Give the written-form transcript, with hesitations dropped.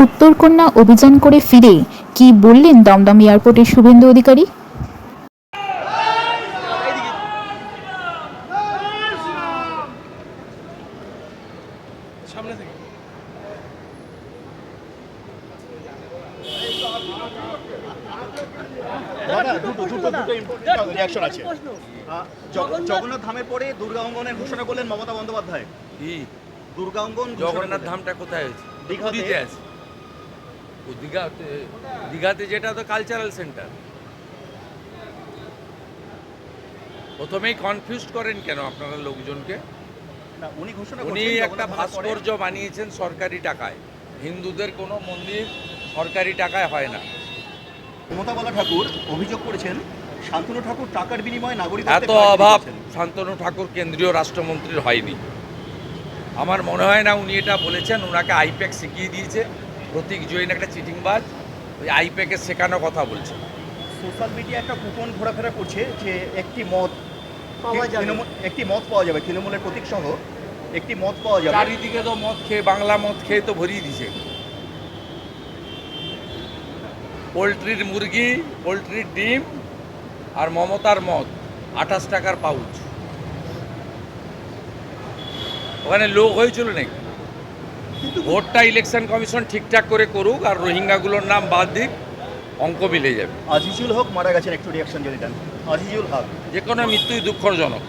উত্তরকন্যা অভিযান করে ফিরে কি বললেন দমদম এয়ারপোর্টের শুভেন্দু অধিকারী? সামনে থেকে রিঅ্যাকশন আছে। জগন্নাথ ধামের পরে দুর্গা অঙ্গনের ঘোষণা করলেন মমতা বন্দ্যোপাধ্যায়। কি দুর্গা অঙ্গন জগন্নাথ ধামটা কোথায় হয়েছে? দীঘাতে। পুরীতে আছে। ও দীঘাতে যেটা তো কালচারাল সেন্টার। প্রথমেই কনফিউজ করেন কেন আপনারা লোকজনকে? না, উনি ঘোষণা উনি করছেন একটা ভাস্কর্য বানিয়েছেন সরকারি টাকায়। হিন্দুদের কোনো মন্দির সরকারি টাকায় হয় না। মমতা বালা ঠাকুর অভিযোগ করেছেন শান্তনু ঠাকুর টাকার বিনিময়ে নাগরিক এত অভাব শান্তনু ঠাকুর কেন্দ্রীয় রাষ্ট্রমন্ত্রীর হয়নি। আমার মনে হয় না উনি এটা বলেছেন। ওনাকে আইপ্যাক শিখিয়ে দিয়েছে। প্রতীক জৈন একটা চিটিংবাজ, ওই আইপ্যাকে শেখানো কথা বলছে। সোশ্যাল মিডিয়া একটা কুপন ঘোরাফেরা করছে যে একটি মত পাওয়া যাবে তৃণমূলের প্রতীক সহ একটি মত পাওয়া যাবে। চারিদিকে তো মদ খেয়ে, বাংলা মদ খেয়ে তো ভরিয়ে দিছে। পোলট্রির মুরগি, পোলট্রির ডিম আর মমতার মদ 28 টাকার পাউচ। ওখানে লোক হয়েছিল নাকি? ভোটটা ইলেকশন কমিশন ঠিকঠাক করে করুক আর রোহিঙ্গাগুলোর নাম বাদ দিক, অঙ্ক মিলে যাবে। আজিজুল হক মারা গেছেন, একটু রিঅ্যাকশন যদি দেন। আজিজুল হক যে কোনো মৃত্যুই দুঃখজনক।